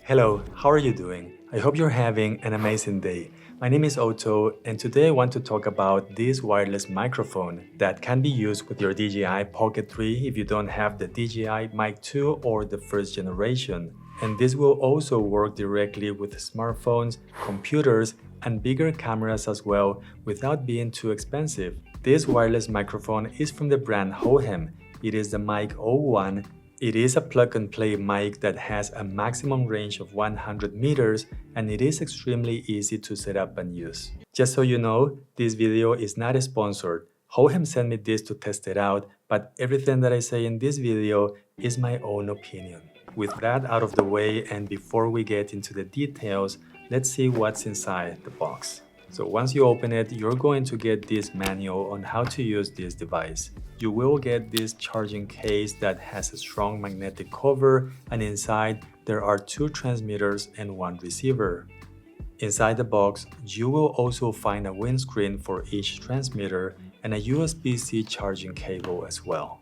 Hello, how are you doing? I hope you're having an amazing day. My name is Otto, and today I want to talk about this wireless microphone that can be used with your DJI Pocket 3 if you don't have the DJI Mic 2 or the first generation. And this will also work directly with smartphones, computers, and bigger cameras as well without being too expensive. This wireless microphone is from the brand Hohem. It is the Mic-01. It is a plug-and-play mic that has a maximum range of 100 meters, and it is extremely easy to set up and use. Just so you know, this video is not sponsored. Hohem sent me this to test it out, but everything that I say in this video is my own opinion. With that out of the way, and before we get into the details, let's see what's inside the box. So once you open it, you're going to get this manual on how to use this device. You will get this charging case that has a strong magnetic cover, and inside there are 2 transmitters and 1 receiver. Inside the box, you will also find a windscreen for each transmitter and a USB-C charging cable as well.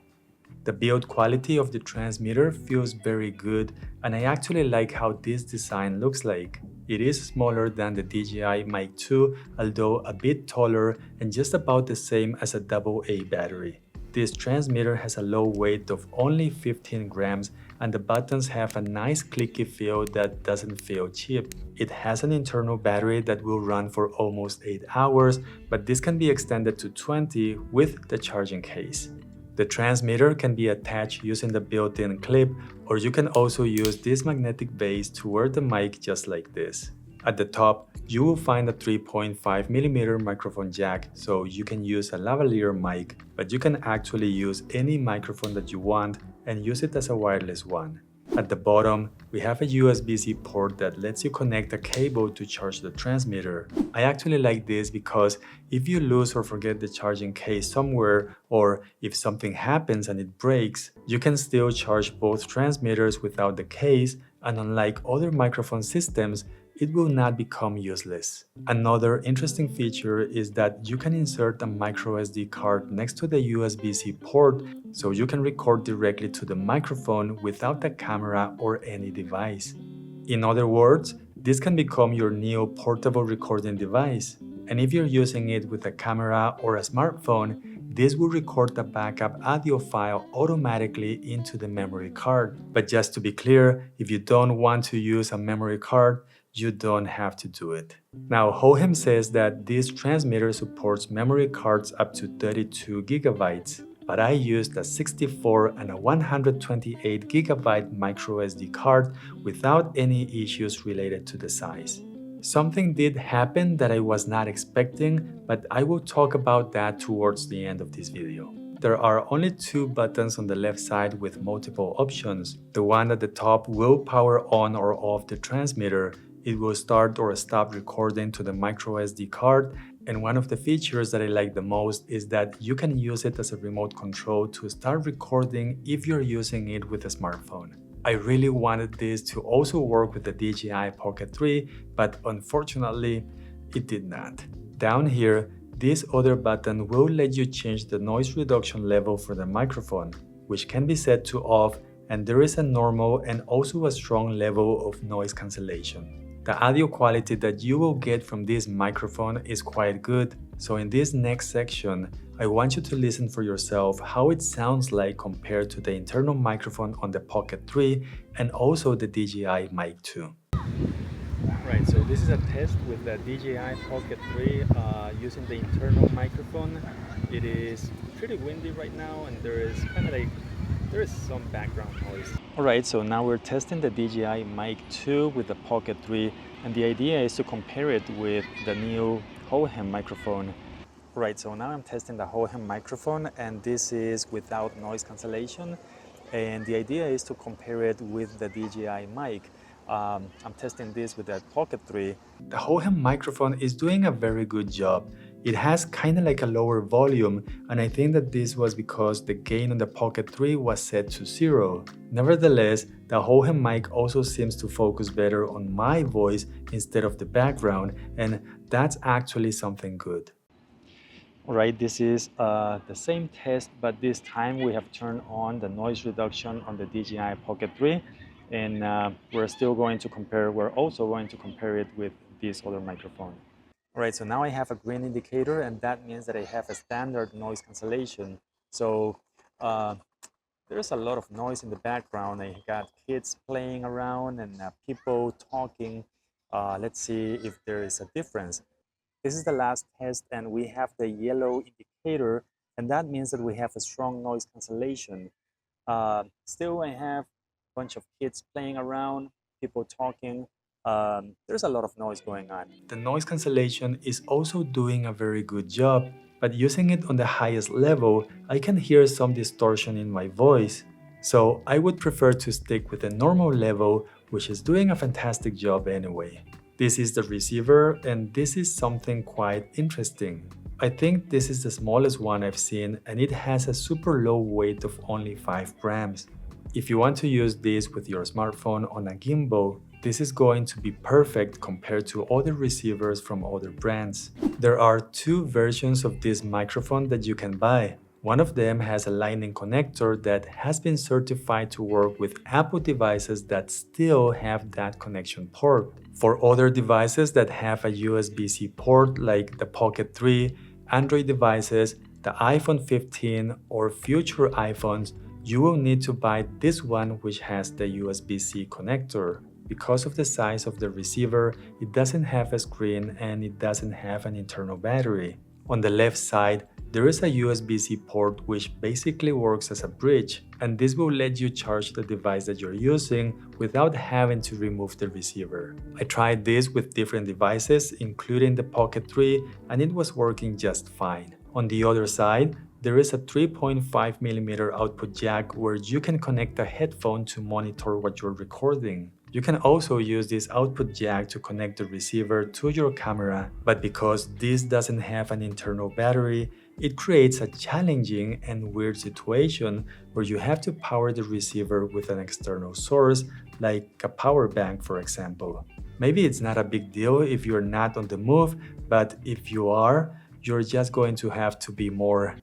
The build quality of the transmitter feels very good, and I actually like how this design looks like. It is smaller than the DJI Mic 2, although a bit taller and just about the same as a AA battery. This transmitter has a low weight of only 15 grams, and the buttons have a nice clicky feel that doesn't feel cheap. It has an internal battery that will run for almost 8 hours, but this can be extended to 20 with the charging case. The transmitter can be attached using the built-in clip, or you can also use this magnetic base to wear the mic just like this. At the top, you will find a 3.5mm microphone jack, so you can use a lavalier mic, but you can actually use any microphone that you want and use it as a wireless one. At the bottom, we have a USB-C port that lets you connect a cable to charge the transmitter. I actually like this because if you lose or forget the charging case somewhere, or if something happens and it breaks, you can still charge both transmitters without the case, and unlike other microphone systems, it will not become useless. Another interesting feature is that you can insert a micro SD card next to the USB-C port, so you can record directly to the microphone without a camera or any device. In other words, this can become your new portable recording device. And if you're using it with a camera or a smartphone, this will record the backup audio file automatically into the memory card. But just to be clear, if you don't want to use a memory card, you don't have to do it. Now, Hohem says that this transmitter supports memory cards up to 32 gigabytes, but I used a 64 and a 128 gigabyte micro SD card without any issues related to the size. Something did happen that I was not expecting, but I will talk about that towards the end of this video. There are only 2 buttons on the left side with multiple options. The one at the top will power on or off the transmitter. It will start or stop recording to the micro SD card, and one of the features that I like the most is that you can use it as a remote control to start recording if you're using it with a smartphone. I really wanted this to also work with the DJI Pocket 3, but unfortunately, it did not. Down here, this other button will let you change the noise reduction level for the microphone, which can be set to off, and there is a normal and also a strong level of noise cancellation. The audio quality that you will get from this microphone is quite good, so in this next section, I want you to listen for yourself how it sounds like compared to the internal microphone on the Pocket 3 and also the DJI Mic 2. Right, so this is a test with the DJI Pocket 3 using the internal microphone. It is pretty windy right now, and there is some background noise. Alright, so now we're testing the DJI Mic 2 with the Pocket 3, and the idea is to compare it with the new Hohem microphone. Right, so now I'm testing the Hohem microphone, and this is without noise cancellation, and the idea is to compare it with the DJI Mic. I'm testing this with the Pocket 3. The Hohem microphone is doing a very good job. It has kind of like a lower volume, and I think that this was because the gain on the Pocket 3 was set to 0. Nevertheless, the Hohem mic also seems to focus better on my voice instead of the background, and that's actually something good. Alright, this is the same test, but this time we have turned on the noise reduction on the DJI Pocket 3. and we're also going to compare it with this other microphone. All right, so now I have a green indicator, and that means that I have a standard noise cancellation. So there's a lot of noise in the background. I got kids playing around and people talking. Let's see if there is a difference. This is the last test, and we have the yellow indicator, and that means that we have a strong noise cancellation. Still, I have a bunch of kids playing around, people talking. There's a lot of noise going on. The noise cancellation is also doing a very good job, but using it on the highest level, I can hear some distortion in my voice. So I would prefer to stick with the normal level, which is doing a fantastic job anyway. This is the receiver, and this is something quite interesting. I think this is the smallest one I've seen, and it has a super low weight of only 5 grams. If you want to use this with your smartphone on a gimbal, this is going to be perfect compared to other receivers from other brands. There are 2 versions of this microphone that you can buy. One of them has a lightning connector that has been certified to work with Apple devices that still have that connection port. For other devices that have a USB-C port like the Pocket 3, Android devices, the iPhone 15 or future iPhones, you will need to buy this one which has the USB-C connector. Because of the size of the receiver, it doesn't have a screen and it doesn't have an internal battery. On the left side, there is a USB-C port which basically works as a bridge, and this will let you charge the device that you're using without having to remove the receiver. I tried this with different devices, including the Pocket 3, and it was working just fine. On the other side, there is a 3.5mm output jack where you can connect a headphone to monitor what you're recording. You can also use this output jack to connect the receiver to your camera, but because this doesn't have an internal battery, it creates a challenging and weird situation where you have to power the receiver with an external source, like a power bank, for example. Maybe it's not a big deal if you're not on the move, but if you are, you're just going to have to be more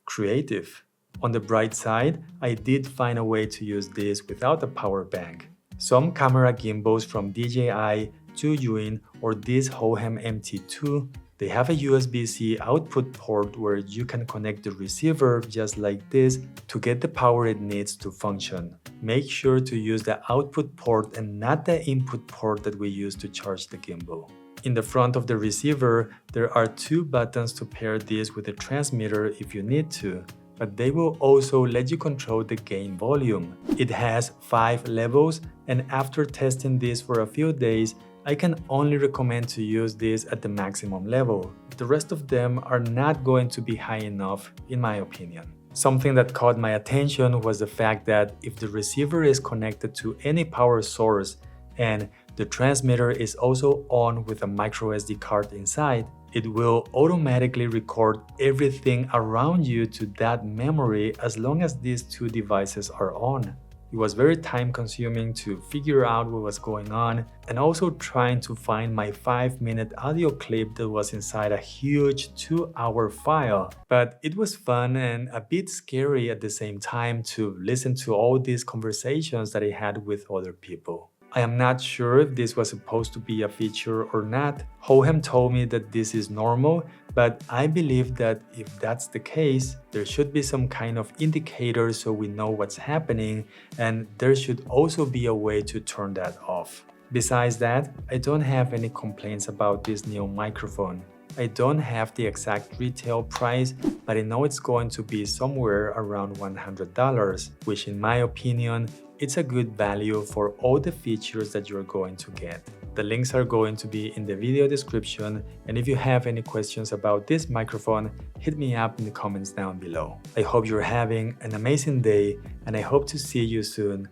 creative. On the bright side, I did find a way to use this without a power bank. Some camera gimbals from DJI, Zhiyun, or this Hohem MT2, they have a USB-C output port where you can connect the receiver just like this to get the power it needs to function. Make sure to use the output port and not the input port that we use to charge the gimbal. In the front of the receiver, there are 2 buttons to pair this with the transmitter if you need to, but they will also let you control the gain volume. It has 5 levels, and after testing this for a few days, I can only recommend to use this at the maximum level. The rest of them are not going to be high enough, in my opinion. Something that caught my attention was the fact that if the receiver is connected to any power source and the transmitter is also on with a micro SD card inside, it will automatically record everything around you to that memory as long as these 2 devices are on. It was very time consuming to figure out what was going on, and also trying to find my 5-minute audio clip that was inside a huge 2-hour file. But it was fun and a bit scary at the same time to listen to all these conversations that I had with other people. I am not sure if this was supposed to be a feature or not. Hohem told me that this is normal, but I believe that if that's the case, there should be some kind of indicator so we know what's happening, and there should also be a way to turn that off. Besides that, I don't have any complaints about this new microphone. I don't have the exact retail price, but I know it's going to be somewhere around $100, which in my opinion, it's a good value for all the features that you're going to get. The links are going to be in the video description, and if you have any questions about this microphone, hit me up in the comments down below. I hope you're having an amazing day, and I hope to see you soon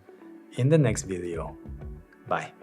in the next video. Bye.